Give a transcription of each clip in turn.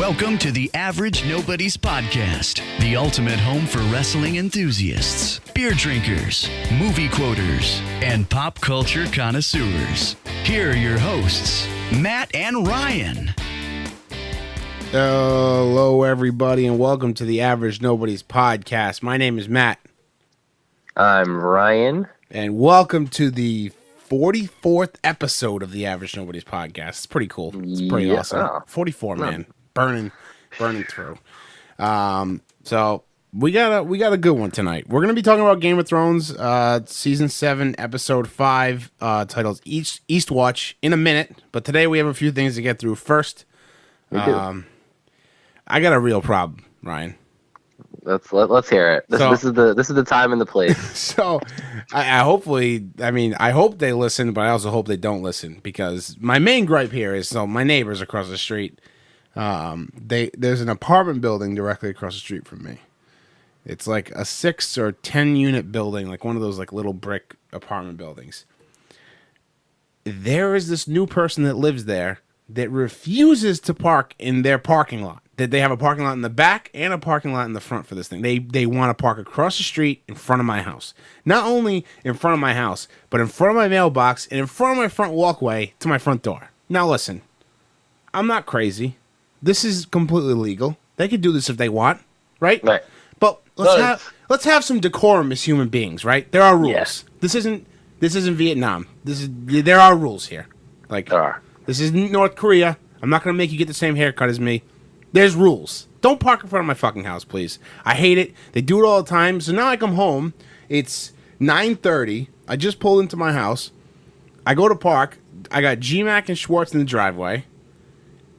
Welcome to the Average Nobody's Podcast, the ultimate home for wrestling enthusiasts, beer drinkers, movie quoters, and pop culture connoisseurs. Here are your hosts, Matt and Ryan. Hello, everybody, and welcome to the Average Nobody's Podcast. My name is Matt. I'm Ryan. And welcome to the 44th episode of the Average Nobody's Podcast. It's pretty cool. It's pretty awesome. 44, man. Burning through. So we got a good one tonight. We're gonna be talking about Game of Thrones, season 7, episode 5, titled Eastwatch in a minute. But today we have a few things to get through. First, I got a real problem, Ryan. Let's hear it. This is the time and the place. So I hope they listen, but I also hope they don't listen, because my main gripe here is, so my neighbors across the street, there's an apartment building directly across the street from me. It's like a 6 or 10 unit building, like one of those like little brick apartment buildings. There is this new person that lives there that refuses to park in their parking lot. That they have a parking lot in the back and a parking lot in the front for this thing. They want to park across the street in front of my house. Not only in front of my house, but in front of my mailbox and in front of my front walkway to my front door. Now listen, I'm not crazy. This is completely legal. They can do this if they want, right? Right. But let's have some decorum as human beings, right? There are rules. Yes. This isn't Vietnam. There are rules here. Like, There are. This is North Korea. I'm not gonna make you get the same haircut as me. There's rules. Don't park in front of my fucking house, please. I hate it. They do it all the time. So now I come home. It's 9:30. I just pulled into my house. I go to park. I got G-Mac and Schwartz in the driveway.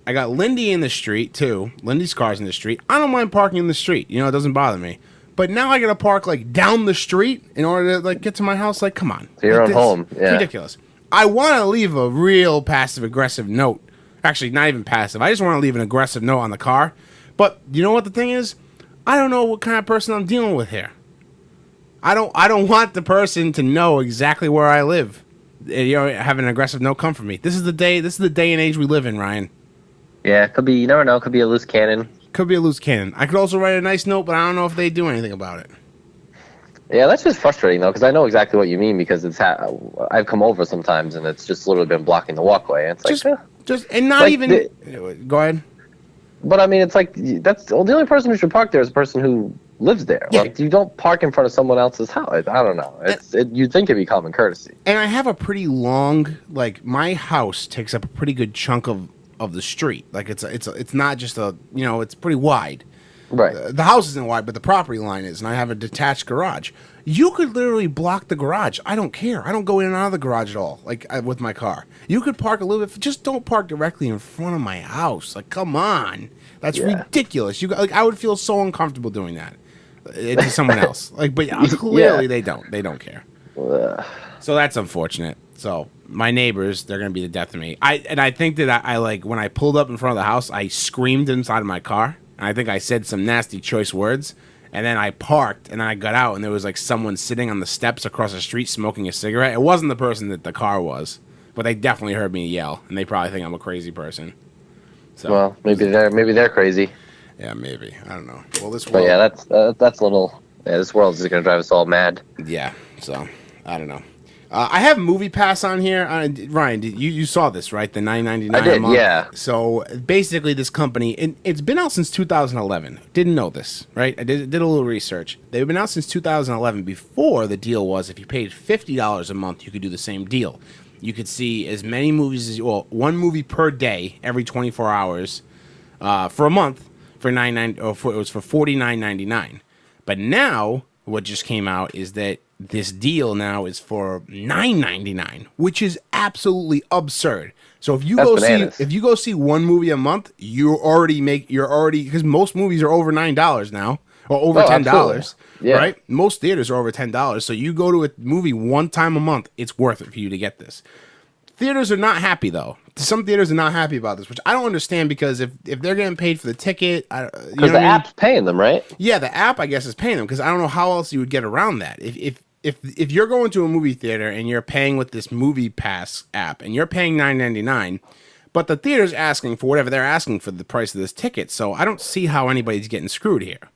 I got Lindy in the street, too. Lindy's car's in the street. I don't mind parking in the street. You know, it doesn't bother me. But now I got to park, like, down the street in order to, like, get to my house. Like, come on. So you're Like, at home. It's Yeah. ridiculous. I want to leave a real passive-aggressive note. Actually, not even passive. I just want to leave an aggressive note on the car. But you know what the thing is? I don't know what kind of person I'm dealing with here. I don't want the person to know exactly where I live. You know, have an aggressive note come from me. This is the day and age we live in, Ryan. Yeah, it could be. You never know. It could be a loose cannon. Could be a loose cannon. I could also write a nice note, but I don't know if they do anything about it. Yeah, that's just frustrating though, because I know exactly what you mean. Because I've come over sometimes, and it's just literally been blocking the walkway. And it's Go ahead. But I mean, it's like that's the only person who should park there is the person who lives there. Yeah. Like, you don't park in front of someone else's house. I don't know. You'd think it'd be common courtesy. And I have a pretty long, like, my house takes up a pretty good chunk of the street. Like, it's not just it's pretty wide. Right. The house isn't wide, but the property line is, and I have a detached garage. You could literally block the garage. I don't care. I don't go in and out of the garage at all, like, with my car. You could park a little bit. Just don't park directly in front of my house. Like, come on. That's ridiculous. I would feel so uncomfortable doing that to someone else. Like, but clearly they don't. They don't care. So that's unfortunate. So my neighbors, they're gonna be the death of me. I think that I like, when I pulled up in front of the house, I screamed inside of my car. And I think I said some nasty choice words. And then I parked, and then I got out, and there was like someone sitting on the steps across the street smoking a cigarette. It wasn't the person that the car was, but they definitely heard me yell, and they probably think I'm a crazy person. So, well, maybe they're crazy. Yeah, maybe. I don't know. Well, this world. But yeah, that's a little. Yeah, this world is just gonna drive us all mad. Yeah. So I don't know. I have Movie Pass on here. Ryan, you saw this, right? The $9.99 I did, a month. yeah. So basically, this company, and it's been out since 2011. Didn't know this, right? I did a little research. They've been out since 2011. Before, the deal was if you paid $50 a month, you could do the same deal. You could see as many movies as one movie per day every 24 hours for a month for it was for $49.99. But now, what just came out is that this deal now is for $9.99, which is absolutely absurd. So if you go see one movie a month, you're already because most movies are over $9 now, or over $10, right? Most theaters are over $10. So you go to a movie one time a month, it's worth it for you to get this. Theaters are not happy though. Some theaters are not happy about this, which I don't understand, because if they're getting paid for the ticket, because the app's paying them, right? Yeah, the app, I guess, is paying them, because I don't know how else you would get around that. If you're going to a movie theater and you're paying with this Movie Pass app and you're paying $9.99, But the theater's asking for whatever they're asking for the price of this ticket, so I don't see how anybody's getting screwed here.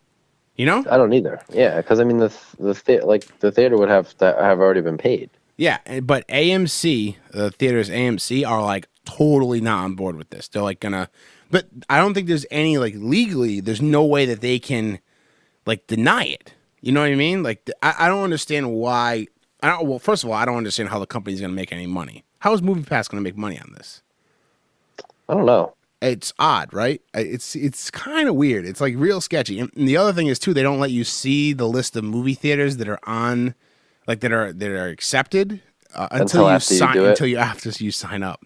You know? I don't either. Yeah, because I mean the theater would have to have already been paid. Yeah, but AMC, the theaters AMC are like totally not on board with this. They're like gonna, but I don't think there's any like legally. There's no way that they can like deny it. You know what I mean? Like I don't understand why. Well, first of all, I don't understand how the company's gonna make any money. How is MoviePass gonna make money on this? I don't know. It's odd, right? It's kind of weird. It's like real sketchy. And the other thing is too, they don't let you see the list of movie theaters that are on, like that are accepted until you sign up.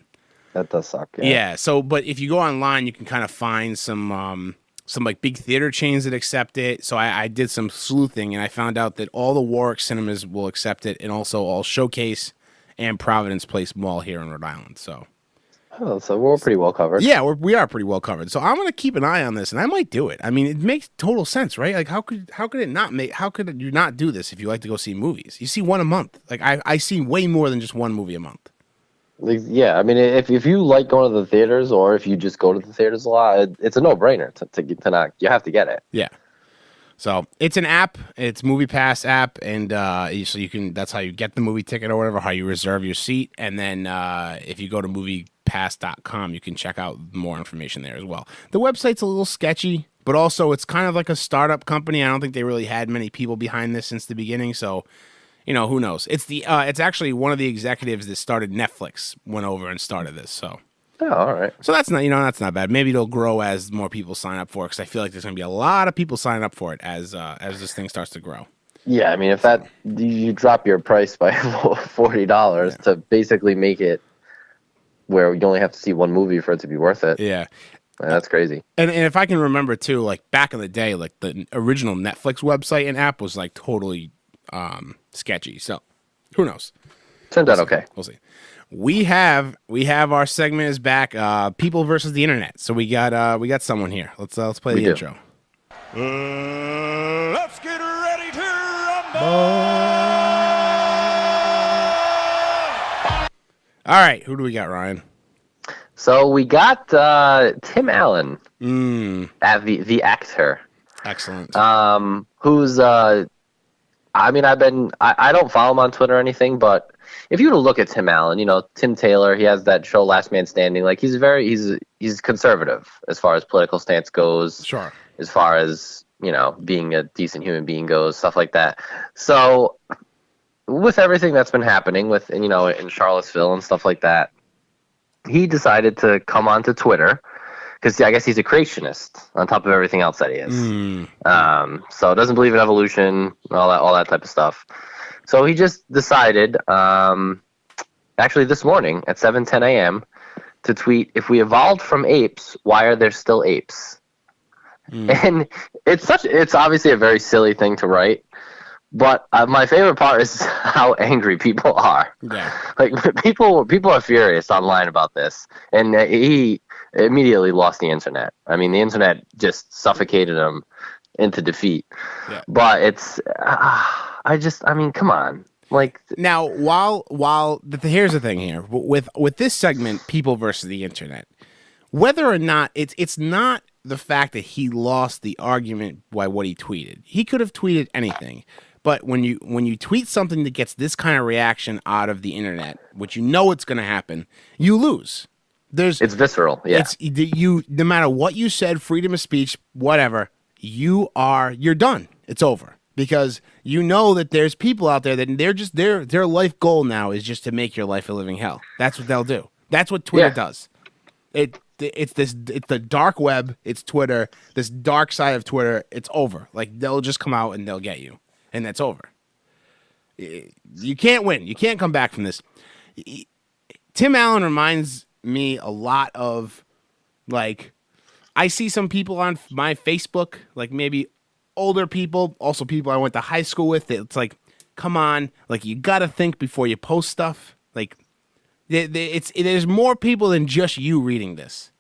That does suck. Yeah. So, but if you go online, you can kind of find some like big theater chains that accept it. So I did some sleuthing and I found out that all the Warwick cinemas will accept it, and also all Showcase and Providence Place Mall here in Rhode Island. So. Oh, so we're pretty well covered. Yeah, we are pretty well covered. So I'm gonna keep an eye on this, and I might do it. I mean, it makes total sense, right? Like, how could you not do this if you like to go see movies? You see one a month. Like, I see way more than just one movie a month. Yeah, I mean, if you like going to the theaters, or if you just go to the theaters a lot, it's a no-brainer to not. You have to get it. Yeah. So it's an app. It's MoviePass app, and so you can. That's how you get the movie ticket or whatever. How you reserve your seat, and then if you go to MoviePass.com, you can check out more information there as well. The website's a little sketchy, but also it's kind of like a startup company. I don't think they really had many people behind this since the beginning. So, who knows? It's actually one of the executives that started Netflix went over and started this. So. Oh, all right. So that's not bad. Maybe it'll grow as more people sign up for it, because I feel like there's going to be a lot of people signing up for it as this thing starts to grow. Yeah, I mean, if you drop your price by $40 to basically make it where you only have to see one movie for it to be worth it. Yeah. That's crazy. And if I can remember too, like back in the day, like the original Netflix website and app was like totally sketchy. So who knows? Turned out okay. We'll see. We have our segment is back. People versus the internet. So we got someone here. Let's play the intro. Let's get ready to rumble. All right, who do we got, Ryan? So we got Tim Allen, the actor. Excellent. Who's I mean, I don't follow him on Twitter or anything, but if you were to look at Tim Allen, Tim Taylor, he has that show Last Man Standing. Like he's conservative as far as political stance goes. Sure. As far as, being a decent human being goes, stuff like that. So with everything that's been happening in Charlottesville and stuff like that, he decided to come onto Twitter because I guess he's a creationist on top of everything else that he is. So doesn't believe in evolution, all that type of stuff. So he just decided, actually this morning at 7:10 a.m., to tweet, "If we evolved from apes, why are there still apes?" And it's obviously a very silly thing to write, but my favorite part is how angry people are. Yeah. Like people are furious online about this, and he immediately lost the internet. I mean, the internet just suffocated him into defeat. Yeah. But it's come on. Like now, here's the thing here with this segment, people versus the internet. Whether or not it's not the fact that he lost the argument by what he tweeted. He could have tweeted anything. But when you tweet something that gets this kind of reaction out of the internet, which it's going to happen, you lose. It's visceral. Yeah. No matter what you said, freedom of speech, whatever, you're done. It's over. Because that there's people out there that they're just their life goal now is just to make your life a living hell. That's what they'll do. That's what Twitter does. It's the dark web. It's Twitter. This dark side of Twitter. It's over. Like they'll just come out and they'll get you, and that's over. You can't win. You can't come back from this. Tim Allen reminds me a lot of, like, I see some people on my Facebook, like maybe older people, also people I went to high school with. It's like, come on, like you got to think before you post stuff. Like, there's more people than just you reading this.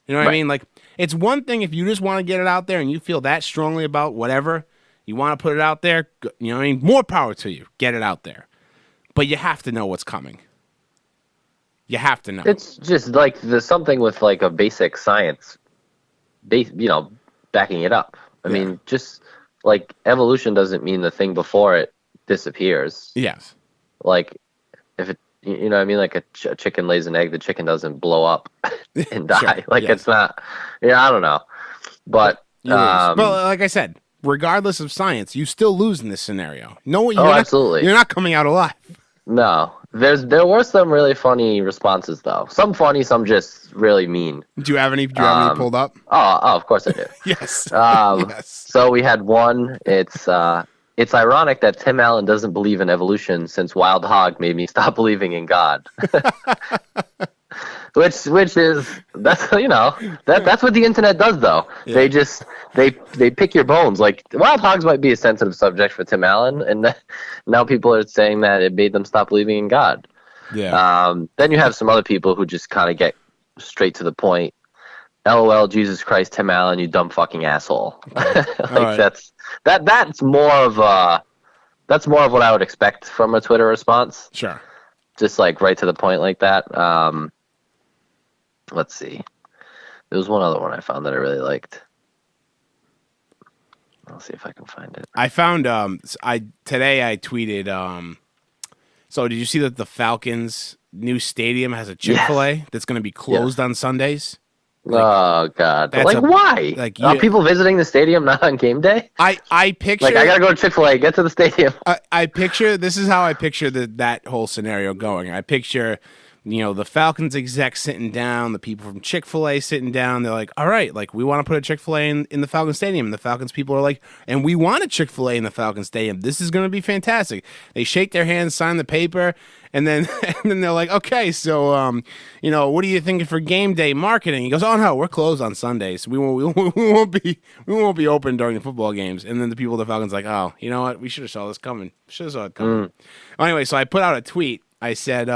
You know what I mean? Like, it's one thing if you just want to get it out there and you feel that strongly about whatever, you want to put it out there, you know what I mean? More power to you. Get it out there. But you have to know what's coming. You have to know. It's just like there's something with like a basic science, backing it up. I mean, just like evolution doesn't mean the thing before it disappears. Yes. Like if it, you know what I mean? Like a chicken lays an egg, the chicken doesn't blow up and die. Sure. Like it's not, I don't know. But, but like I said, regardless of science, you still lose in this scenario. Absolutely. You're not coming out alive. No. There were some really funny responses though. Some funny, some just really mean. Do you have any pulled up? Oh, of course I do. Yes. Yes. So we had one. It's ironic that Tim Allen doesn't believe in evolution since Wild Hog made me stop believing in God. Which is that's what the internet does though. Yeah. They pick your bones. Like Wild Hogs might be a sensitive subject for Tim Allen, and now people are saying that it made them stop believing in God. Yeah. Then you have some other people who just kind of get straight to the point. LOL, Jesus Christ, Tim Allen, you dumb fucking asshole. That's more of what I would expect from a Twitter response. Sure. Just like right to the point like that. Let's see. There was one other one I found that I really liked. I'll see if I can find it. I found today I tweeted so did you see that the Falcons' new stadium has a Chick-fil-A that's going to be closed on Sundays? Oh God! Why? Are people visiting the stadium not on game day? I picture I gotta go to Chick-fil-A, get to the stadium. I picture this is how I picture that whole scenario going. I picture the Falcons execs sitting down, the people from Chick-fil-A sitting down. They're like, all right, like we want to put a Chick-fil-A in the Falcons Stadium. And the Falcons people are like, and we want a Chick-fil-A in the Falcons Stadium. This is going to be fantastic. They shake their hands, sign the paper, and then they're like, okay, so what are you thinking for game day marketing? He goes, oh no, we're closed on Sundays. We won't be open during the football games. And then the people at the Falcons like, oh, you know what? We should have saw this coming. Anyway, so I put out a tweet. I said,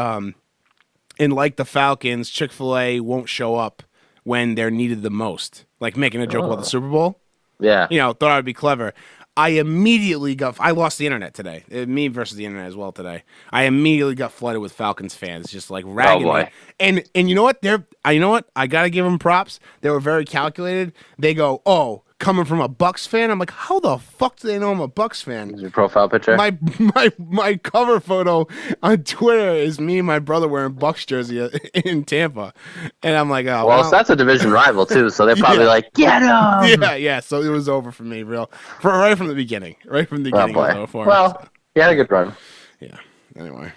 and like the Falcons, Chick-fil-A won't show up when they're needed the most. Like making a joke about the Super Bowl. Yeah. Thought I would be clever. I immediately I lost the internet today. Me versus the internet as well today. I immediately got flooded with Falcons fans just like ragging me. And you know what? I got to give them props. They were very calculated. They go, oh, coming from a Bucks fan? I'm like, how the fuck do they know I'm a Bucks fan? Is your profile picture? My cover photo on Twitter is me and my brother wearing Bucks jersey in Tampa. And I'm like, oh. Well, so that's a division rival, too, so they're probably like, get him! Yeah, so it was over for me, right from the beginning. Right from the beginning. It was over for me, so. You had a good run. Yeah, anyway.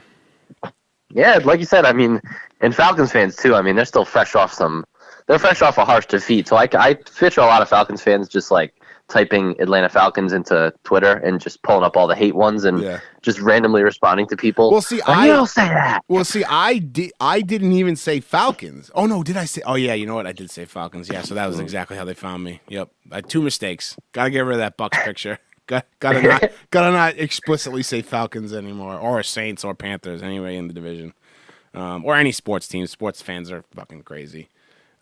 Yeah, like you said, I mean, and Falcons fans, too, I mean, they're still fresh off a harsh defeat. So I picture a lot of Falcons fans just like typing Atlanta Falcons into Twitter and just pulling up all the hate ones and just randomly responding to people. Well, see, you don't say that. Well, see, I didn't even say Falcons. Oh no, did I say? Oh yeah, you know what? I did say Falcons. Yeah, so that was exactly how they found me. Yep, I had 2 mistakes. Got to get rid of that Bucks picture. Gotta not explicitly say Falcons anymore, or Saints or Panthers anyway in the division, or any sports team. Sports fans are fucking crazy.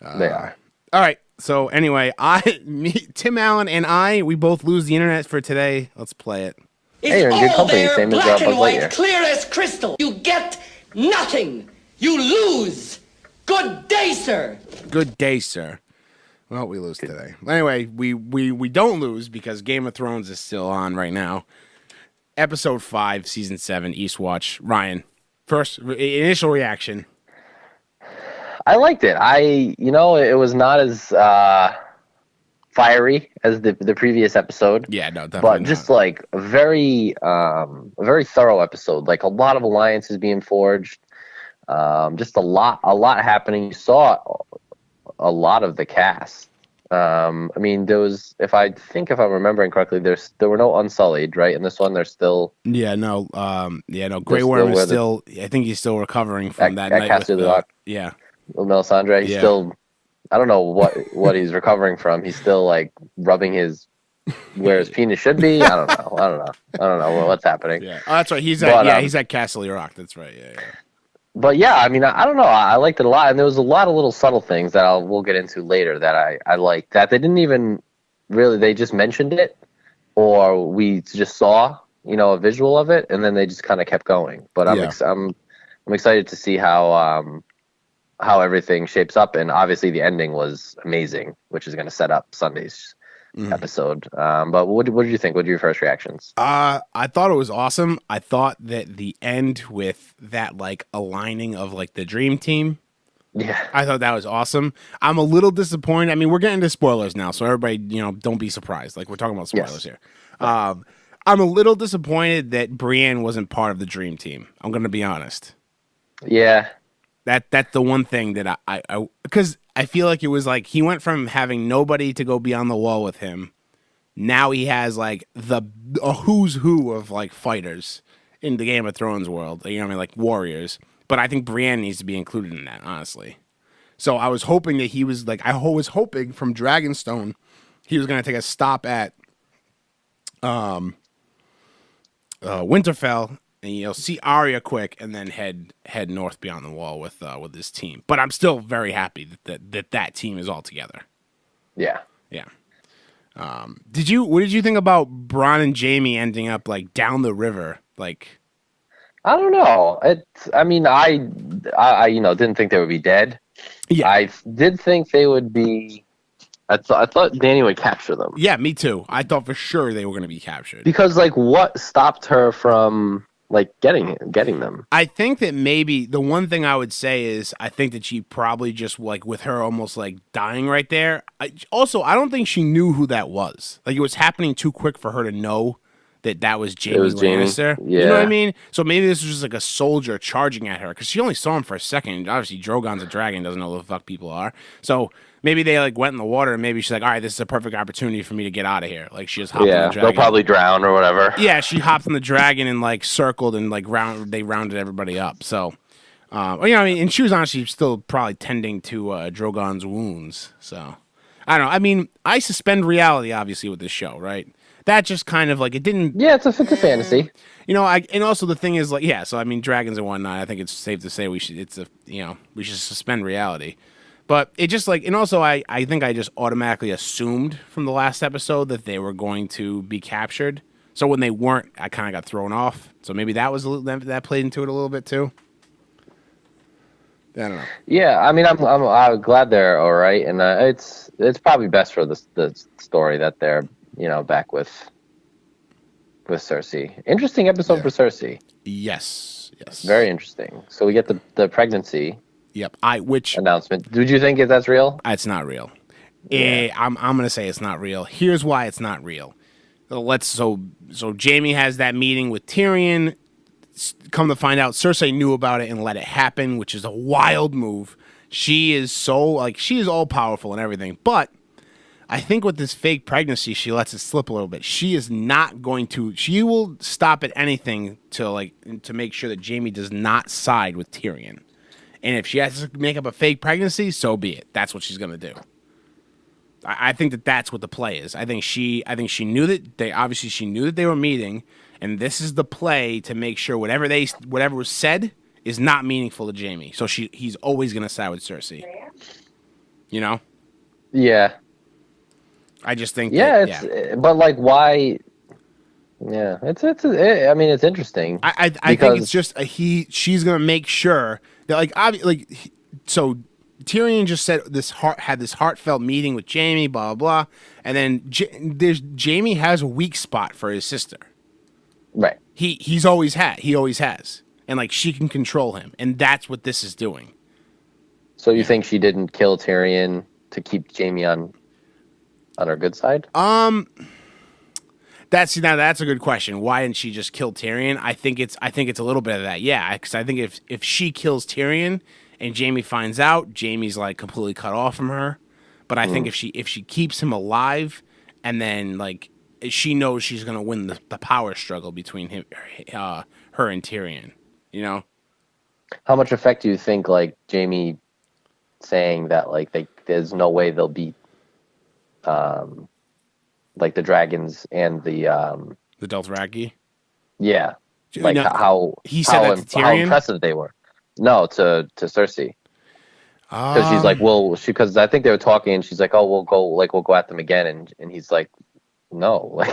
They are. All right. So anyway, Tim Allen and we both lose the internet for today. Let's play it. Hey, you're in good company. There, same black as and Buzz white, Lightyear. clear as crystal. You get nothing. You lose. Good day, sir. Good day, sir. Well, we lose today. Anyway, we don't lose because Game of Thrones is still on right now. Episode 5, Season 7, Eastwatch. Ryan, first initial reaction. I liked it. It was not as fiery as the previous episode. Yeah, no, definitely. But just like a very thorough episode. Like a lot of alliances being forged. Just a lot happening. You saw a lot of the cast. There was, if I'm remembering correctly, there were no Unsullied, right? In this one, there's still. Grey Worm is still. I think he's still recovering from that night with yeah. Melisandre, he's still, I don't know what he's recovering from. He's still like rubbing where his penis should be. I don't know what's happening. Yeah, that's right. He's at Castle Rock. That's right. Yeah. But yeah, I mean, I don't know. I liked it a lot, and there was a lot of little subtle things that we'll get into later that I liked. That they didn't even really, they just mentioned it, or we just saw a visual of it, and then they just kind of kept going. But I'm excited to see how how everything shapes up, and obviously the ending was amazing, which is going to set up Sunday's episode. But what did you think? What were your first reactions? I thought it was awesome. I thought that the end with that like aligning of like the dream team. Yeah, I thought that was awesome. I'm a little disappointed. I mean, we're getting into spoilers now, so everybody, don't be surprised. Like, we're talking about spoilers here. I'm a little disappointed that Brienne wasn't part of the dream team. I'm going to be honest. yeah, That's the one thing that I because I feel like it was like he went from having nobody to go beyond the wall with him. Now he has like a who's who of like fighters in the Game of Thrones world. You know what I mean? Like warriors. But I think Brienne needs to be included in that, honestly. So I was hoping that he was like, I was hoping from Dragonstone, he was going to take a stop at Winterfell and see Arya quick, and then head north beyond the wall with his team. But I'm still very happy that team is all together. yeah. Yeah. What did you think about Bronn and Jaime ending up like down the river? Like, I don't know. I mean, I didn't think they would be dead. yeah, I did think they would be. I thought Dany would capture them. yeah, me too. I thought for sure they were going to be captured. Because like, what stopped her from like getting them? I think that maybe the one thing I would say is I think that she probably just like with her almost like dying right there. I don't think she knew who that was. Like it was happening too quick for her to know that was Jaime Lannister. Yeah. You know what I mean? So maybe this was just like a soldier charging at her because she only saw him for a second. Obviously, Drogon's a dragon, doesn't know who the fuck people are. So maybe they like went in the water and maybe she's like, all right, this is a perfect opportunity for me to get out of here. Like she just hopped on the dragon. They'll probably drown or whatever. Yeah, she hopped on the dragon and like circled and like they rounded everybody up. So, and she was honestly still probably tending to Drogon's wounds. So, I don't know. I mean, I suspend reality obviously with this show, right? That just kind of like it didn't. Yeah, it's a fantasy. And also the thing is like, yeah. So I mean, dragons and whatnot. I think it's safe to say we should suspend reality. But it just like, and also I think I just automatically assumed from the last episode that they were going to be captured. So when they weren't, I kind of got thrown off. So maybe that was that played into it a little bit too. I don't know. Yeah, I mean, I'm glad they're all right, and it's probably best for the story that they're back with Cersei. Interesting episode for Cersei. Yes. Very interesting. So we get the pregnancy. Yep. Announcement. Did you think that's real? It's not real. Yeah. I'm gonna say it's not real. Here's why it's not real. So Jaime has that meeting with Tyrion. Come to find out, Cersei knew about it and let it happen, which is a wild move. She is she is all powerful and everything, but I think with this fake pregnancy, she lets it slip a little bit. She is not going to. She will stop at anything to make sure that Jaime does not side with Tyrion. And if she has to make up a fake pregnancy, so be it. That's what she's going to do. I think that's what the play is. I think she knew that she knew that they were meeting, and this is the play to make sure whatever was said is not meaningful to Jaime. So he's always going to side with Cersei. Yeah. I just think. But like, why? Yeah, it's interesting. I think it's just she's gonna make sure that so Tyrion just said had this heartfelt meeting with Jaime, blah blah blah, and then Jaime has a weak spot for his sister. Right. He always has, and she can control him, and that's what this is doing. So you think she didn't kill Tyrion to keep Jaime on her good side? That's a good question. Why didn't she just kill Tyrion? I think it's a little bit of that. Yeah, because I think if she kills Tyrion and Jaime finds out, Jaime's completely cut off from her. But I think if she keeps him alive, and then she knows she's gonna win the power struggle between her and Tyrion. How much effect do you think Jaime saying that there's no way they'll beat the dragons and the Dothraki? Yeah. How he said that to Tyrion? How impressive they were. No, to Cersei. Because she's because I think they were talking and she's like, oh, we'll go at them again, and he's like, no,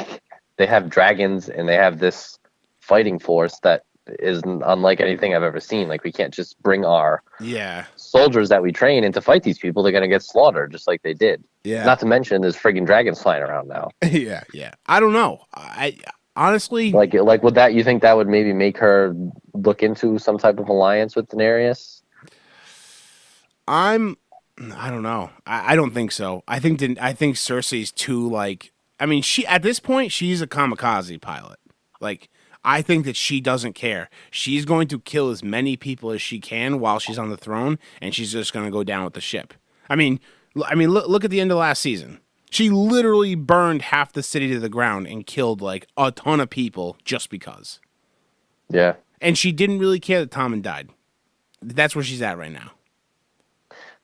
they have dragons and they have this fighting force that is unlike anything I've ever seen. Like, we can't just bring our Yeah. soldiers that we train in to fight these people. They're going to get slaughtered just like they did. Yeah. Not to mention there's friggin' dragons flying around now. Yeah. I don't know. I honestly, Like would that, you think that would maybe make her look into some type of alliance with Daenerys? I don't know. I don't think so. I think Cersei's too, like, I mean, she, at this point, she's a kamikaze pilot. Like, I think that she doesn't care. She's going to kill as many people as she can while she's on the throne, and she's just going to go down with the ship. I mean, look at the end of last season. She literally burned half the city to the ground and killed like a ton of people just because. Yeah. And she didn't really care that Tommen died. That's where she's at right now.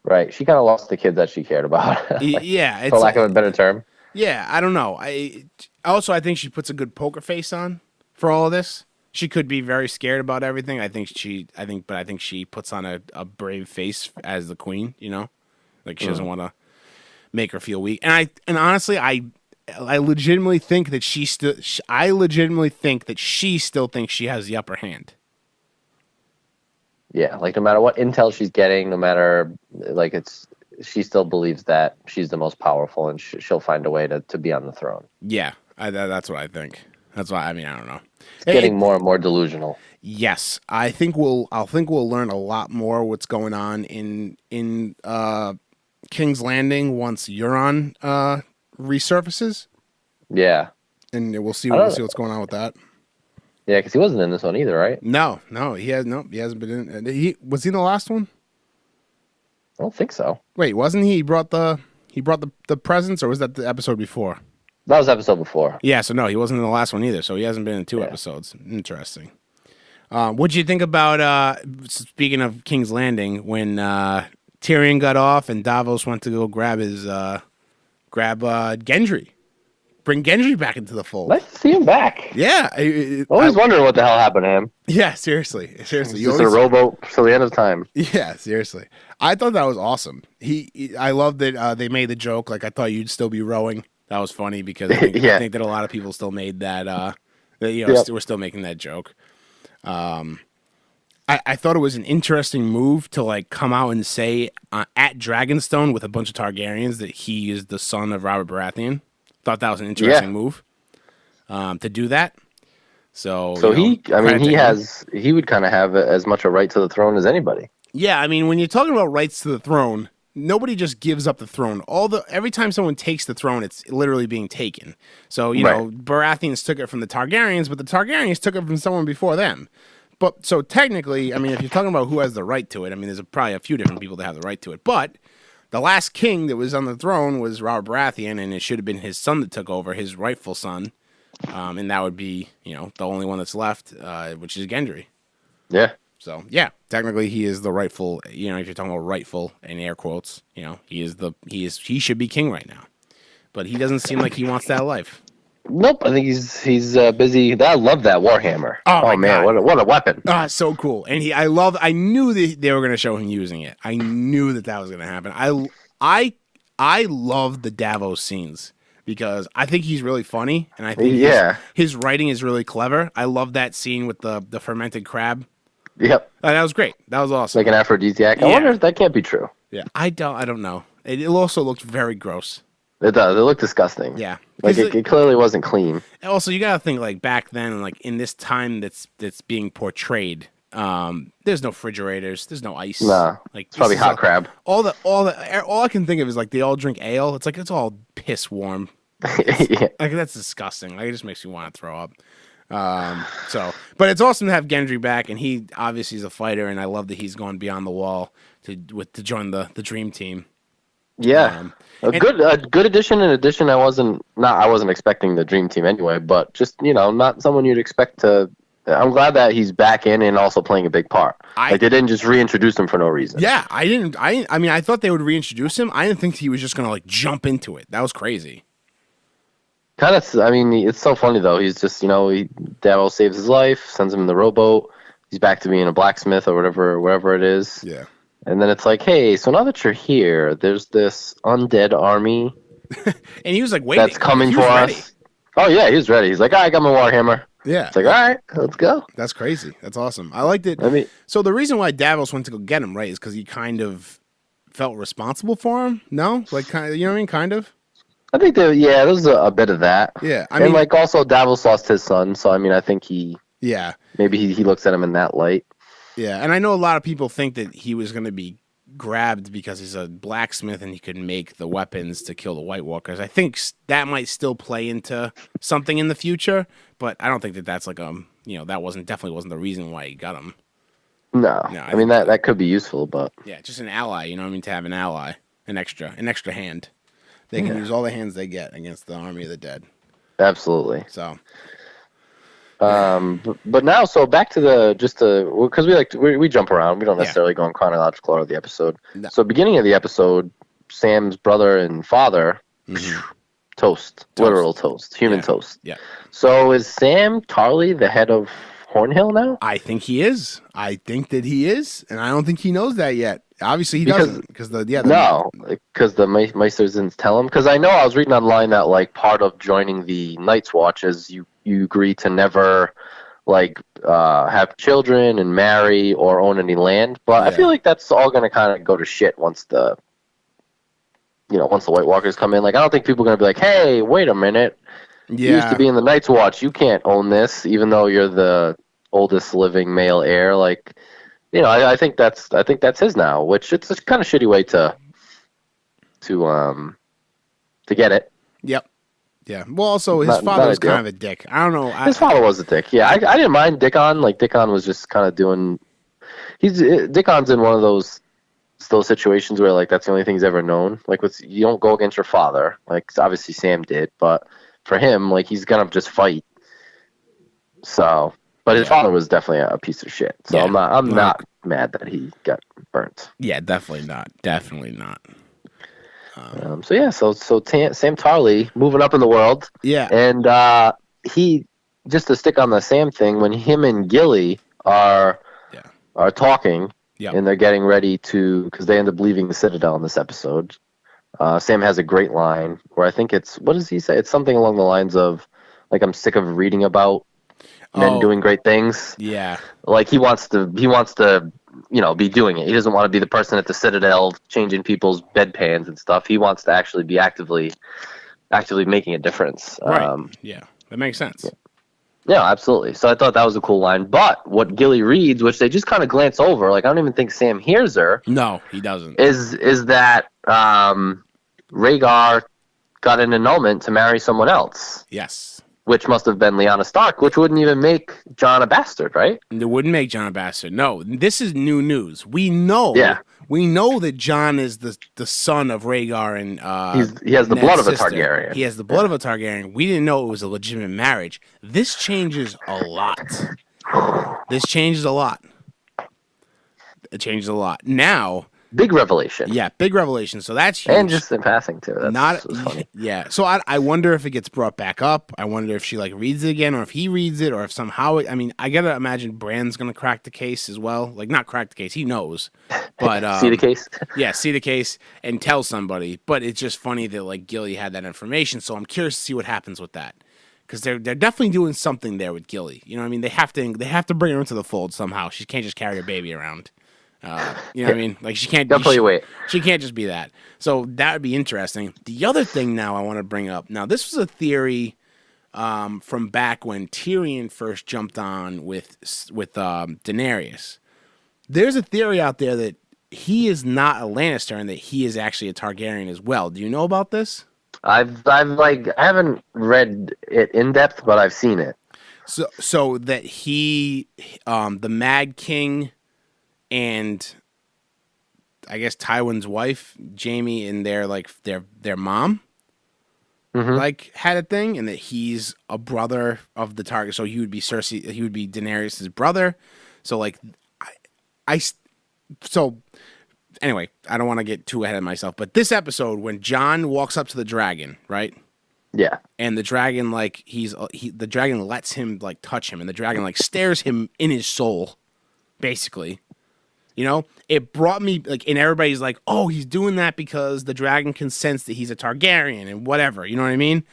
Right. She kind of lost the kids that she cared about. Yeah. For lack of a better term. Yeah, I don't know. I think she puts a good poker face on for all of this. She could be very scared about everything. I think she puts on a brave face as the queen, you know? Like, she doesn't want to make her feel weak. And honestly, I legitimately think that she still thinks she has the upper hand. Yeah, like no matter what intel she's getting, no matter like she still believes that she's the most powerful, and she'll find a way to be on the throne. Yeah, that's what I think. That's why, I mean, I don't know. It's getting more and more delusional. Yes, I think we'll learn a lot more what's going on in King's Landing once Euron resurfaces. Yeah, and we'll see what's going on with that. Yeah, because he wasn't in this one either, right? No, he hasn't been in. Was he in the last one? I don't think so. Wait, wasn't he? He brought the presents, or was that the episode before? That was the episode before. Yeah, so no, he wasn't in the last one either. So he hasn't been in two episodes. Interesting. What'd you think about speaking of King's Landing, when Tyrion got off and Davos went to go grab Gendry? Bring Gendry back into the fold. Let's see him back. Yeah. Always wondering what the hell happened to him. Yeah, seriously. He's just a rowboat till the end of time. Yeah, seriously. I thought that was awesome. I love that they made the joke, like, I thought you'd still be rowing. That was funny because I think that a lot of people still made that, we're still making that joke. I thought it was an interesting move to, like, come out and say at Dragonstone with a bunch of Targaryens that he is the son of Robert Baratheon. Thought that was an interesting move to do that. So he would kind of have as much a right to the throne as anybody. Yeah, I mean, when you're talking about rights to the throne, nobody just gives up the throne. Every time someone takes the throne, it's literally being taken. So, you know, Baratheons took it from the Targaryens, but the Targaryens took it from someone before them. But so technically, I mean, if you're talking about who has the right to it, I mean, there's probably a few different people that have the right to it. But the last king that was on the throne was Robert Baratheon, and it should have been his son that took over, his rightful son. And that would be, the only one that's left, which is Gendry. Yeah. So, yeah, technically he is the rightful, if you're talking about rightful in air quotes, he should be king right now. But he doesn't seem like he wants that life. Nope, I think he's busy. I love that Warhammer. Oh man, God. What a weapon! So cool. And I knew that they were going to show him using it. I knew that was going to happen. I love the Davos scenes because I think he's really funny, and I think his writing is really clever. I love that scene with the fermented crab. Yep, that was great. That was awesome. Like an aphrodisiac. I wonder if that can't be true. Yeah, I don't know. It also looked very gross. It does. It looked disgusting. Yeah. Like it clearly wasn't clean. Also, you got to think, like, back then, like, in this time that's being portrayed, there's no refrigerators, there's no ice. Nah. Like, it's probably hot crab. All I can think of is, like, they all drink ale. It's like, it's all piss warm. Yeah. Like, that's disgusting. Like, it just makes me want to throw up. But it's awesome to have Gendry back, and he obviously is a fighter, and I love that he's gone beyond the wall to join the dream team. Yeah, a good addition. An addition I wasn't expecting the dream team anyway, but just not someone you'd expect to. I'm glad that he's back in and also playing a big part. They didn't just reintroduce him for no reason. Yeah, I didn't. I mean, I thought they would reintroduce him. I didn't think he was just gonna like jump into it. That was crazy. Kind of. I mean, it's so funny though. He's just Davos saves his life, sends him in the rowboat. He's back to being a blacksmith or wherever it is. Yeah. And then it's like, hey, so now that you're here, there's this undead army. And he was like, waiting. That's coming for us. Oh, yeah, he was ready. He's like, I got my Warhammer. Yeah. It's like, all right, let's go. That's crazy. That's awesome. I liked it. I mean, So the reason why Davos went to go get him, right, is because he kind of felt responsible for him. No, like kind of, you know what I mean? Kind of. I think there's a bit of that. Yeah, I and mean, like also Davos lost his son, so I mean, I think yeah, maybe he looks at him in that light. yeah, and I know a lot of people think that he was going to be grabbed because he's a blacksmith and he could make the weapons to kill the White Walkers. I think that might still play into something in the future, but I don't think that that's like that definitely wasn't the reason why he got him. No, I I mean that could be useful, but yeah, just an ally. You know what I mean? To have an ally, an extra hand. They can use all the hands they get against the army of the dead. absolutely. So, but now, so back to because we jump around. We don't necessarily go in chronological order of the episode. No. So beginning of the episode, Sam's brother and father, toast, literal toast, human toast. Yeah. So is Sam Tarly the head of Hornhill now? I think he is. I think that he is, and I don't think he knows that yet. Obviously, he doesn't because the Meisters didn't tell him. Because I know I was reading online that like part of joining the Night's Watch is you agree to never have children and marry or own any land. But I feel like that's all going to kind of go to shit once the White Walkers come in. Like I don't think people are going to be like, hey, wait a minute. You used to be in the Night's Watch. You can't own this, even though you're the oldest living male heir. Like, I think that's his now, which it's a kind of shitty way to get it. Yep. Yeah. Well, also his father was kind of a dick. I don't know. His father was a dick. Yeah, I didn't mind Dickon. Like Dickon was just kind of doing. Dickon's in one of those situations where like that's the only thing he's ever known. Like you don't go against your father. Like obviously Sam did, but for him, like he's gonna just fight. So, but his father was definitely a piece of shit. So I'm not mad that he got burnt. Yeah, definitely not. Definitely not. So Sam Tarly moving up in the world. Yeah, and he just to stick on the Sam thing when him and Gilly are talking. Yep. And they're getting ready because they end up leaving the Citadel in this episode. Sam has a great line where I think what does he say? It's something along the lines of, like, I'm sick of reading about men doing great things. Yeah. Like, he wants to, be doing it. He doesn't want to be the person at the Citadel changing people's bedpans and stuff. He wants to actually be actively making a difference. Right. Yeah. That makes sense. Yeah, absolutely. So I thought that was a cool line. But what Gilly reads, which they just kind of glance over, like I don't even think Sam hears her. No, he doesn't. Is that Rhaegar got an annulment to marry someone else? Yes. Which must have been Lyanna Stark, which wouldn't even make Jon a bastard, right? It wouldn't make Jon a bastard. No, this is new news. We know that Jon is the son of Rhaegar and he has the blood of a Targaryen. He has the blood of a Targaryen. We didn't know it was a legitimate marriage. This changes a lot. It changes a lot. Now, big revelation. Yeah, big revelation. So that's huge. And just in passing too. That's funny. Yeah. So I wonder if it gets brought back up. I wonder if she reads it again, or if he reads it, or if somehow I gotta imagine Bran's gonna crack the case as well. Like not crack the case, he knows. But see the case. Yeah, see the case and tell somebody. But it's just funny that Gilly had that information. So I'm curious to see what happens with that. Because they're definitely doing something there with Gilly. You know what I mean? They have to bring her into the fold somehow. She can't just carry her baby around. You know what I mean? Like she can't She can't just be that. So that would be interesting. The other thing now I want to bring up. Now this was a theory from back when Tyrion first jumped on with Daenerys. There's a theory out there that he is not a Lannister and that he is actually a Targaryen as well. Do you know about this? I haven't read it in depth, but I've seen it. So that he the Mad King and I guess Tywin's wife, Jaime, and their mom, had a thing, and that he's a brother of the Targaryen. So he would be Cersei. He would be Daenerys' brother. So so anyway, I don't want to get too ahead of myself, but this episode when Jon walks up to the dragon, right? Yeah. And the dragon the dragon lets him touch him, and the dragon stares him in his soul, basically. You know, it brought me and everybody's like, oh, he's doing that because the dragon can sense that he's a Targaryen and whatever. You know what I mean?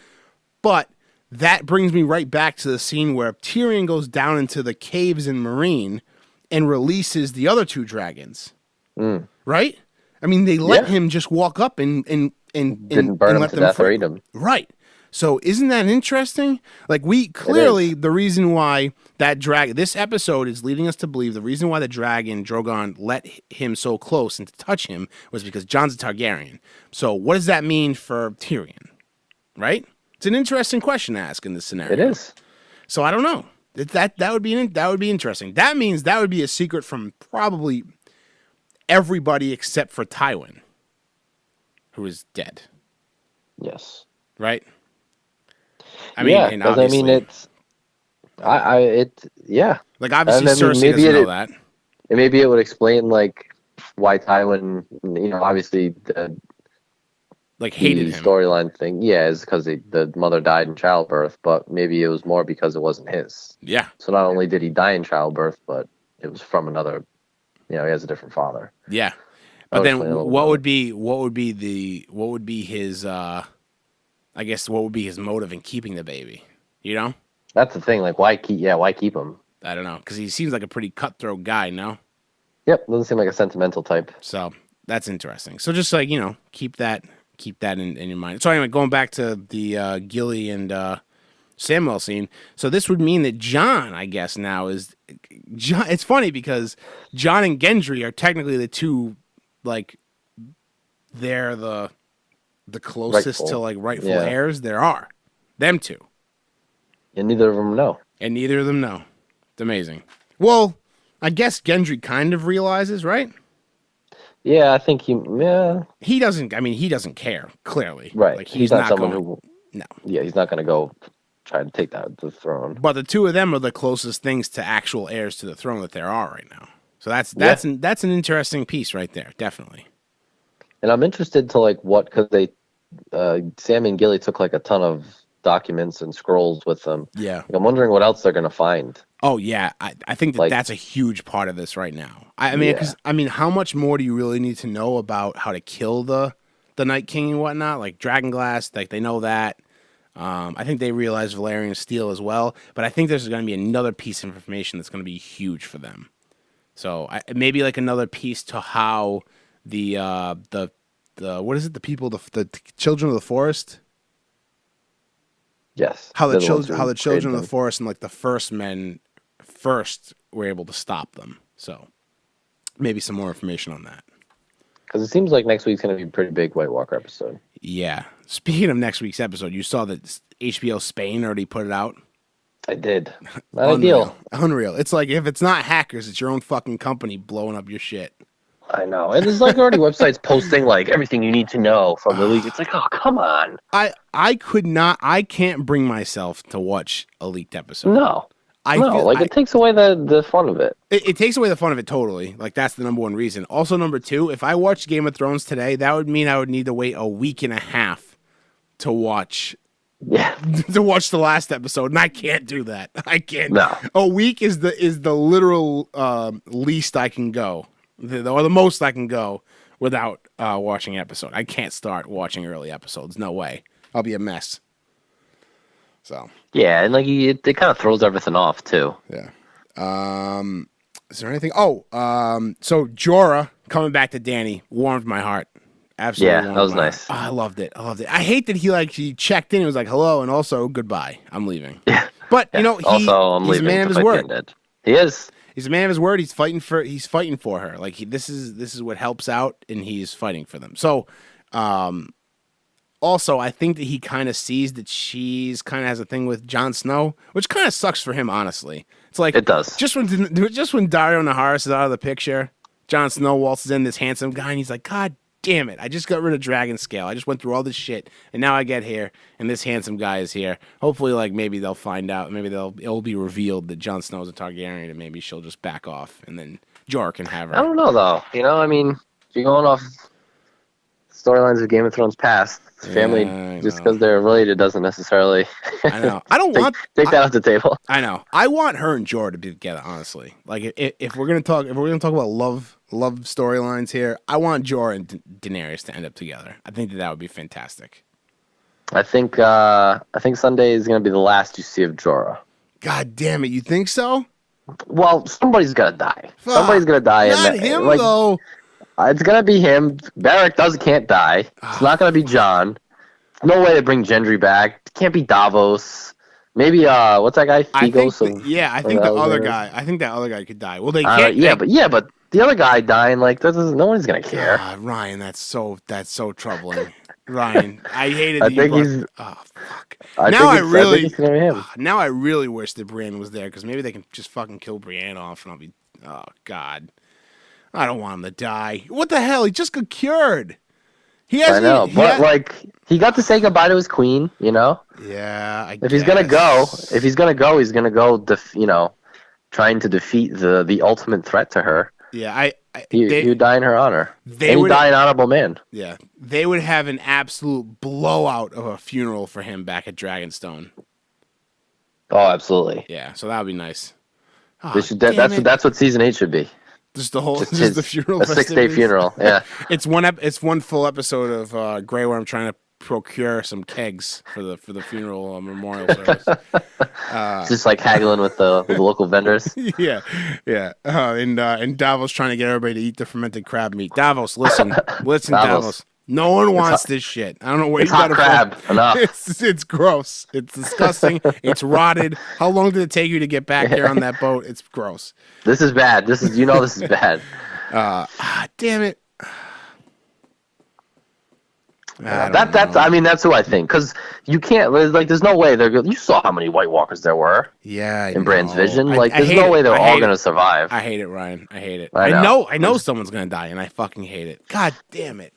But that brings me right back to the scene where Tyrion goes down into the caves in Meereen and releases the other two dragons. Right? I mean, they let him just walk up and Didn't burn him let to them death or eat him. Right. So isn't that interesting? Like, we clearly, the reason why that this episode is leading us to believe the reason why the dragon Drogon let him so close and to touch him was because Jon's a Targaryen. So what does that mean for Tyrion? Right? It's an interesting question to ask in this scenario. It is. So I don't know. That would be interesting. That means that would be a secret from probably everybody except for Tywin, who is dead. Yes. Right? It's like, obviously and Cersei doesn't know that. And maybe it would explain like why Tywin, obviously hated him. Storyline thing, is because the mother died in childbirth, but maybe it was more because it wasn't his. Yeah. So not only did he die in childbirth, but it was from another. He has a different father. Yeah. But then what would be his I guess what would be his motive in keeping the baby? That's the thing. Like, why keep him? I don't know, because he seems like a pretty cutthroat guy. No. Yep, doesn't seem like a sentimental type. So that's interesting. So just like keep that in your mind. So anyway, going back to the Gilly and Samuel scene. So this would mean that Jon, I guess now is Jon. It's funny because Jon and Gendry are technically the two, like, they're the closest to like rightful heirs there are. Them two. And neither of them know. It's amazing. Well, I guess Gendry kind of realizes, right? Yeah, I think he doesn't. I mean, he doesn't care. Clearly, right? Like, he's not someone going, who. No. Yeah, he's not going to go try to take the throne. But the two of them are the closest things to actual heirs to the throne that there are right now. So that's an interesting piece right there, definitely. And I'm interested to because they Sam and Gilly took like a ton of documents and scrolls with them. Yeah. I'm wondering what else they're going to find. Oh, yeah. I think that's a huge part of this right now. I mean, how much more do you really need to know about how to kill the Night King and whatnot? Like Dragonglass, like they know that. I think they realize Valyrian steel as well. But I think there's going to be another piece of information that's going to be huge for them. So maybe like another piece to how the what is it? The people, the children of the forest. Yes. How the children of the forest and like the first men were able to stop them. So maybe some more information on that. Because it seems like next week's going to be a pretty big White Walker episode. Yeah. Speaking of next week's episode, you saw that HBO Spain already put it out. I did. Not ideal. Unreal. It's like, if it's not hackers, it's your own fucking company blowing up your shit. I know. And there's like already websites posting like everything you need to know from the league. It's like, oh, come on. I can't bring myself to watch a leaked episode. No. It takes away the fun of it. It takes away the fun of it totally. Like, that's the number one reason. Also, number two, if I watched Game of Thrones today, that would mean I would need to wait a week and a half to watch the last episode, and I can't do that. I can't. No. A week is the literal least I can go. Or the most I can go without watching an episode. I can't start watching early episodes. No way. I'll be a mess. So. Yeah, and like it kind of throws everything off too. Yeah. Is there anything? So Jorah coming back to Dany warmed my heart. Absolutely. Yeah, that was nice. Oh, I loved it. I hate that he checked in and was like, hello, and also goodbye. I'm leaving. Yeah. But he's a man of his word. He is. He's a man of his word. He's fighting for her. Like, this is what helps out, and he's fighting for them. So, also, I think that he kind of sees that she's kind of has a thing with Jon Snow, which kind of sucks for him, honestly. It's like, it does. Just when Daario Naharis is out of the picture, Jon Snow waltzes in, this handsome guy, and he's like, God damn it! I just got rid of Dragon Scale. I just went through all this shit, and now I get here, and this handsome guy is here. Hopefully, like, maybe they'll find out. Maybe it'll be revealed that Jon Snow is a Targaryen, and maybe she'll just back off, and then Jorah can have her. I don't know though. I mean, if you're going off storylines of Game of Thrones past, family, just because they're related doesn't necessarily. I know. I don't take that off the table. I know. I want her and Jorah to be together. Honestly, like if we're gonna talk about love storylines here, I want Jorah and Daenerys to end up together. I think that would be fantastic. I think Sunday is going to be the last you see of Jorah. God damn it! You think so? Well, somebody's gonna die. Fuck. Somebody's gonna die. Not him though. It's gonna be him. Barrack can't die. It's not gonna be John. No way to bring Gendry back. It can't be Davos. Maybe what's that guy? I Figo. think the other guy. I think that other guy could die. Well, they can't. But the other guy dying, like, no one's gonna care. Ryan, that's so troubling. Ryan, I hated. I think he's. Oh fuck! I think it's gonna be him. Now I really wish that Brienne was there because maybe they can just fucking kill Brienne off, and I'll be. Oh God, I don't want him to die. What the hell? He just got cured. I know, but he got to say goodbye to his queen. You know. Yeah. If he's gonna go, he's gonna go. Trying to defeat the ultimate threat to her. Yeah, he would die in her honor. They would die an honorable man. Yeah, they would have an absolute blowout of a funeral for him back at Dragonstone. Oh, absolutely. Yeah, so that would be nice. Oh, that's what season 8 should be. Just the funeral. A 6-day funeral. Yeah, it's one full episode of Grey where I'm trying to procure some kegs for the funeral memorial service. Just like haggling with the local vendors. Yeah. And Davos trying to get everybody to eat the fermented crab meat. Davos, listen, Davos. No one wants this shit. I don't know where you got crab. Enough. It's gross. It's disgusting. It's rotted. How long did it take you to get back here on that boat? It's gross. This is bad. This is bad. Damn it. That's who I think, because you can't, there's no way you saw how many White Walkers there were. Yeah, in Bran's vision, there's no way they're all gonna survive. I hate it, Ryan. I hate it. I know someone's gonna die, and I fucking hate it. God damn it.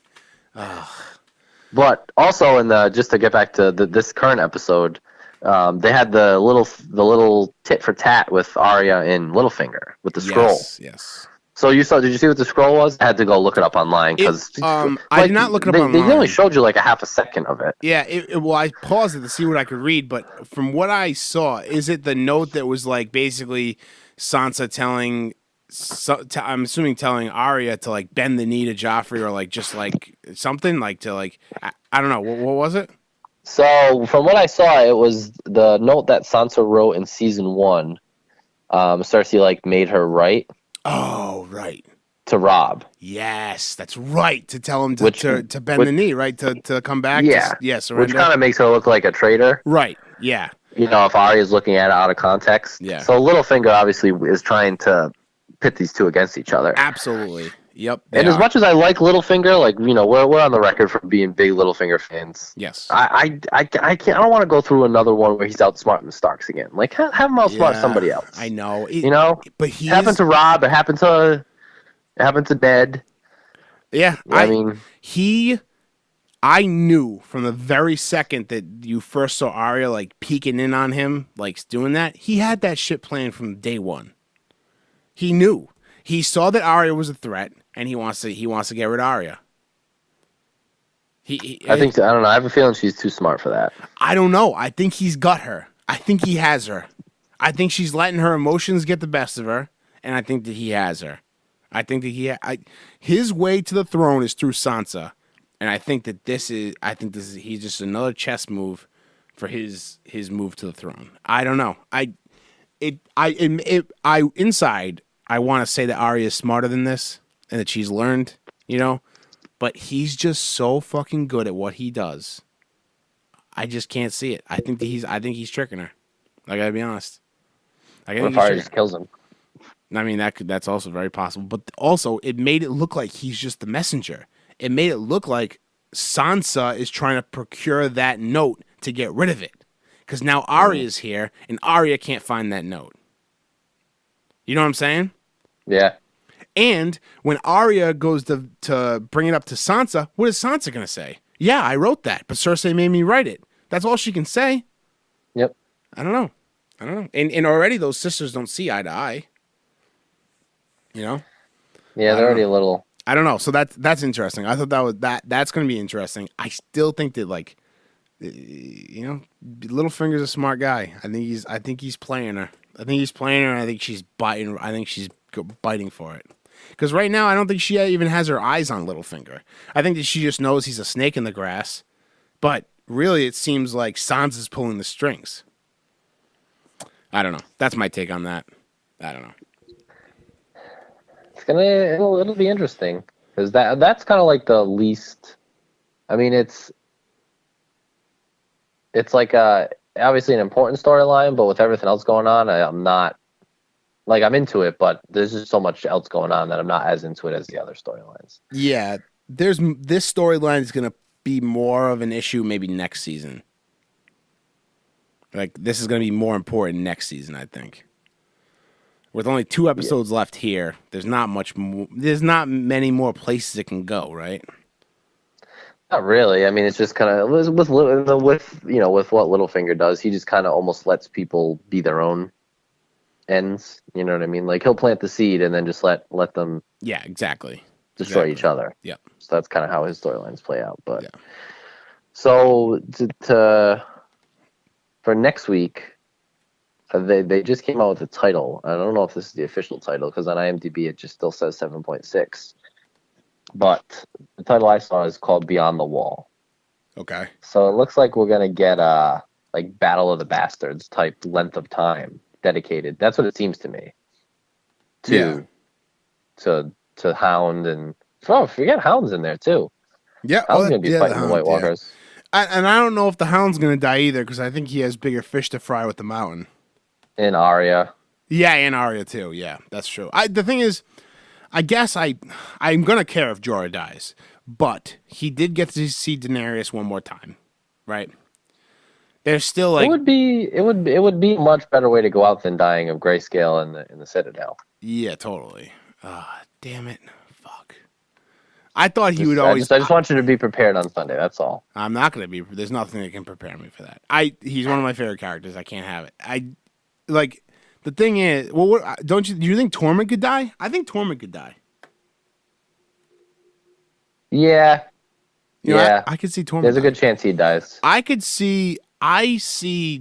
But also, just to get back to this current episode, they had the little tit for tat with Arya and Littlefinger with the scroll. Yes. So did you see what the scroll was? I had to go look it up online because I did not look it up online. They only showed you like a half a second of it. Yeah, well, I paused it to see what I could read, but from what I saw, is it the note that was like basically Sansa telling Arya to like bend the knee to Joffrey or like just like something like to like I don't know what was it? So from what I saw, it was the note that Sansa wrote in season 1. Cersei like made her write. Oh, right. To Robb. Yes, that's right. To tell him to bend the knee, right? To come back. Yeah. Surrender. Which kind of makes her look like a traitor. Right. Yeah. If Arya's looking at it out of context. Yeah. So Littlefinger obviously is trying to pit these two against each other. Absolutely. Yep. And as much as I like Littlefinger, we're on the record for being big Littlefinger fans. Yes. I can't. I don't want to go through another one where he's outsmarting the Starks again. Like have him outsmart somebody else. I know. But it happened to Robb. It happened to Ned. Yeah. I knew from the very second that you first saw Arya like peeking in on him, like doing that. He had that shit planned from day one. He knew. He saw that Arya was a threat, and he wants to get rid of Arya. I think so. I don't know. I have a feeling she's too smart for that. I don't know. I think he's got her. I think he has her. I think she's letting her emotions get the best of her, and I think that he has her. I think that his way to the throne is through Sansa, and I think that he's just another chess move for his move to the throne. I don't know. Inside. I want to say that Arya is smarter than this and that she's learned, but he's just so fucking good at what he does. I just can't see it. I think he's tricking her. I gotta be honest. What if Arya just kills him? I mean, that's also very possible. But also, it made it look like he's just the messenger. It made it look like Sansa is trying to procure that note to get rid of it. Because now Arya's here, and Arya can't find that note. You know what I'm saying? Yeah. And when Arya goes to bring it up to Sansa, what is Sansa going to say? Yeah, I wrote that, but Cersei made me write it. That's all she can say. Yep. I don't know. And already those sisters don't see eye to eye. Yeah, they're already a little. I don't know. So that's interesting. I thought that's going to be interesting. I still think that Littlefinger's a smart guy. I think he's playing her. I think she's biting. I think she's biting for it. Because right now, I don't think she even has her eyes on Littlefinger. I think that she just knows he's a snake in the grass. But really it seems like Sansa's pulling the strings. I don't know. That's my take on that. I don't know. It'll be interesting because that's kind of like the least. I mean, it's like obviously an important storyline, but with everything else going on, I'm not like I'm into it, but there's just so much else going on that I'm not as into it as the other storylines. Yeah, this storyline is gonna be more of an issue maybe next season. Like this is gonna be more important next season, I think. With only 2 episodes left here, there's not much more. There's not many more places it can go, right? Not really. I mean, it's just kind of with what Littlefinger does. He just kind of almost lets people be their own ends. You know what I mean? Like he'll plant the seed and then just let them. Yeah, exactly. Destroy each other. Yeah. So that's kind of how his storylines play out. But yeah. So for next week. They just came out with a title. I don't know if this is the official title because on IMDb it just still says 7.6. But the title I saw is called Beyond the Wall. Okay. So it looks like we're gonna get a like Battle of the Bastards type length of time dedicated. That's what it seems to me. To Hound and forget Hound's in there too. Yeah, Hound's gonna be fighting the White Walkers. Yeah. And I don't know if the Hound's gonna die either because I think he has bigger fish to fry with the Mountain. And Arya. Yeah, and Arya too. Yeah, that's true. The thing is, I guess I'm gonna care if Jorah dies, but he did get to see Daenerys one more time, right? There's still like it would be a much better way to go out than dying of grayscale in the Citadel. Yeah, totally. Damn it, fuck. I thought he would always. I just want you to be prepared on Sunday. That's all. I'm not gonna be. There's nothing that can prepare me for that. He's one of my favorite characters. I can't have it. Like, the thing is, well, do you think Tormund could die? I think Tormund could die. Yeah. You know, I could see Tormund. There's a good chance he dies. I see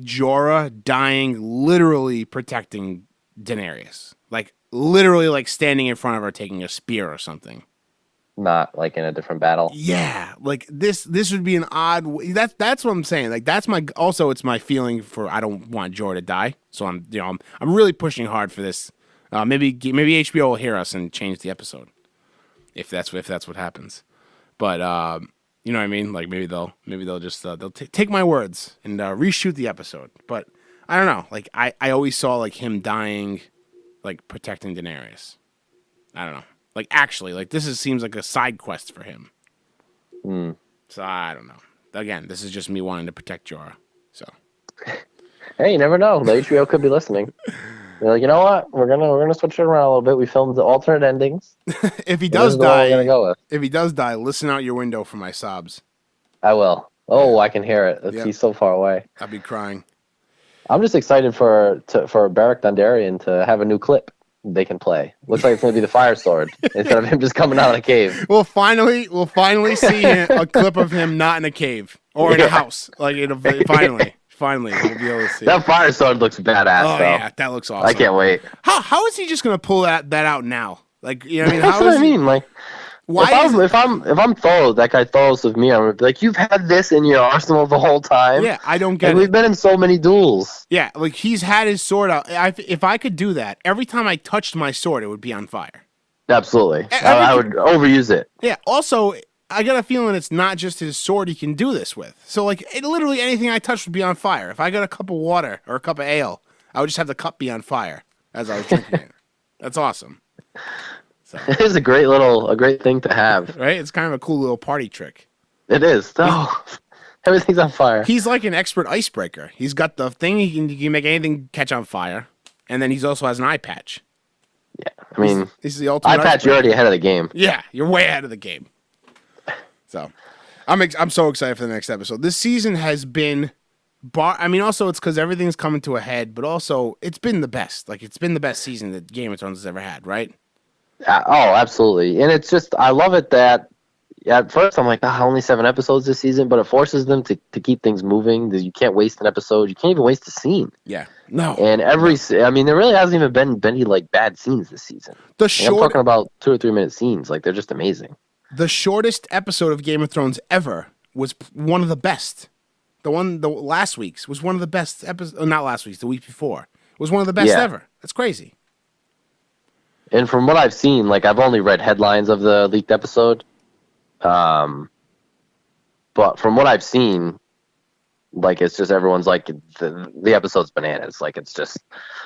Jorah dying literally protecting Daenerys. Like, literally, like, standing in front of her taking a spear or something. Not like in a different battle. Yeah, like this would be an odd. That's what I'm saying. Like that's it's my feeling for I don't want Jorah to die. So I'm really pushing hard for this. Maybe HBO will hear us and change the episode if that's what happens. But you know what I mean? Like maybe they'll just they'll take my words and reshoot the episode. But I don't know. Like I always saw like him dying, like protecting Daenerys. I don't know. Like, actually, like, seems like a side quest for him. So, I don't know. Again, this is just me wanting to protect Jorah. So. Hey, you never know. The HBO could be listening. They're like, you know what? We're gonna switch it around a little bit. We filmed the alternate endings. If he does die, listen out your window for my sobs. I will. Oh, I can hear it. He's so far away. I'll be crying. I'm just excited for Beric Dondarrion to have a new clip they can play. Looks like it's going to be the fire sword instead of him just coming out of the cave. We'll finally see a clip of him not in a cave or in a house. Like finally we'll be able to see. That fire sword looks badass. Though. Yeah, that looks awesome. I can't wait. How is he just going to pull that out now? Like, you know what I mean? That's what I mean. Like, if I'm Thoros, that guy Thoros with me, I'm gonna be like, you've had this in your arsenal the whole time. Yeah, I don't get it. We've been in so many duels. Yeah, like he's had his sword out. If I could do that, every time I touched my sword, it would be on fire. Absolutely, I would overuse it. Yeah. Also, I got a feeling it's not just his sword he can do this with. So, like, literally anything I touched would be on fire. If I got a cup of water or a cup of ale, I would just have the cup be on fire as I was drinking it. That's awesome. So. It is a great thing to have. Right? It's kind of a cool little party trick. It is. Oh, everything's on fire. He's like an expert icebreaker. He's got the thing, he can make anything catch on fire. And then he also has an eye patch. Yeah, I mean, he's the ultimate eye patch, icebreaker. you're already ahead of the game. Yeah, you're way ahead of the game. So, I'm so excited for the next episode. This season has been... also it's because everything's coming to a head, but also it's been the best. Like, it's been the best season that Game of Thrones has ever had, right? Oh, absolutely. And it's just, I love it that at first I'm like, only 7 episodes this season, but it forces them to keep things moving. You can't waste an episode. You can't even waste a scene. Yeah. No. And there really hasn't even been any like bad scenes this season. I'm talking about 2 or 3 minute scenes. Like, they're just amazing. The shortest episode of Game of Thrones ever was one of the best. The last week's was one of the best episodes. Not last week's, the week before. It was one of the best ever. That's crazy. And from what I've seen, like I've only read headlines of the leaked episode. But from what I've seen, like it's just everyone's like the episode's bananas. Like it's just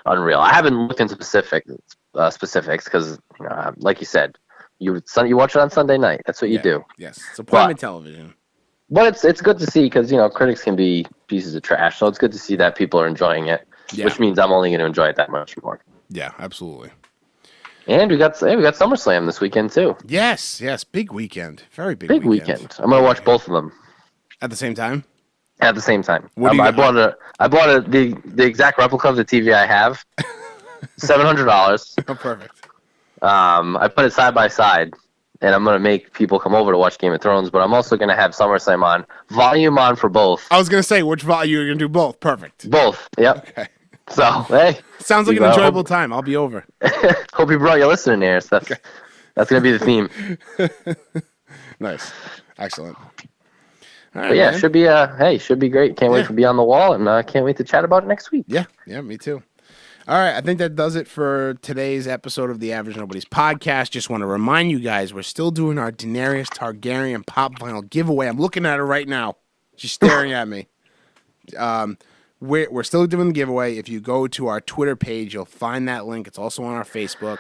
unreal. I haven't looked into specifics because like you said, you watch it on Sunday night. That's what you do. Yes, it's appointment television. But it's good to see because critics can be pieces of trash. So it's good to see that people are enjoying it, which means I'm only going to enjoy it that much more. Yeah, absolutely. And we got SummerSlam this weekend too. Yes, big weekend, very big weekend. I'm gonna watch both of them at the same time. At the same time, I bought the exact replica of the TV I have, $700. Oh, perfect. I put it side by side, and I'm gonna make people come over to watch Game of Thrones. But I'm also gonna have SummerSlam on, volume on for both. I was gonna say which volume you're gonna do both. Perfect. Both. Yep. Okay. So hey, sounds like an enjoyable time. I'll be over. Hope you brought your listening there. So that's gonna be the theme. Nice, excellent. All right, but yeah, man. should be great. Can't wait to be on the wall, and can't wait to chat about it next week. Yeah, me too. All right, I think that does it for today's episode of the Average Nobody's podcast. Just want to remind you guys, we're still doing our Daenerys Targaryen pop vinyl giveaway. I'm looking at it right now. She's staring at me. We're still doing the giveaway. If you go to our Twitter page, you'll find that link. It's also on our Facebook.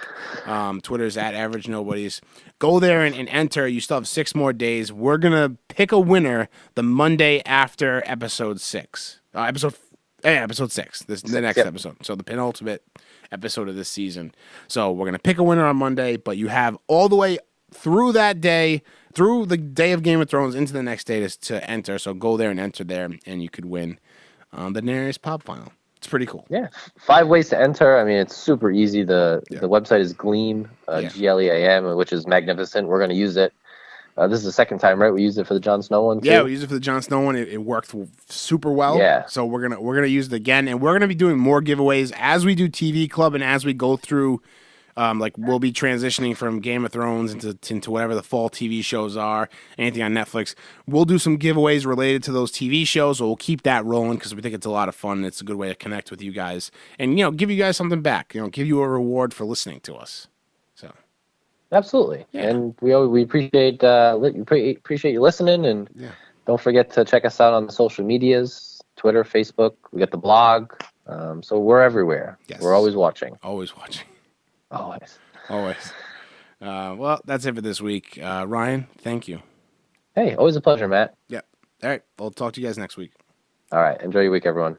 Twitter's at Average Nobodies. Go there and enter. You still have 6 more days. We're going to pick a winner the Monday after episode 6. Episode 6. This is the next episode. So the penultimate episode of this season. So we're going to pick a winner on Monday, but you have all the way through that day, through the day of Game of Thrones into the next day to enter. So go there and enter there, and you could win the Daenerys pop vinyl. It's pretty cool. Yeah, 5 ways to enter. I mean, it's super easy. The website is Gleam, Gleam, which is magnificent. We're going to use it. This is the second time, right? We used it for the Jon Snow one too. Yeah, we used it for the Jon Snow one. It worked super well. Yeah. So we're gonna use it again, and we're gonna be doing more giveaways as we do TV Club and as we go through. We'll be transitioning from Game of Thrones into whatever the fall TV shows are, anything on Netflix. We'll do some giveaways related to those TV shows, so we'll keep that rolling because we think it's a lot of fun. It's a good way to connect with you guys and, give you guys something back, give you a reward for listening to us. So, absolutely. Yeah. And we appreciate you listening, and don't forget to check us out on the social medias, Twitter, Facebook. We got the blog. So we're everywhere. Yes. We're always watching. Always watching. Always. Well, that's it for this week. Ryan, thank you. Hey, always a pleasure, Matt. Yeah. All right. I'll talk to you guys next week. All right. Enjoy your week, everyone.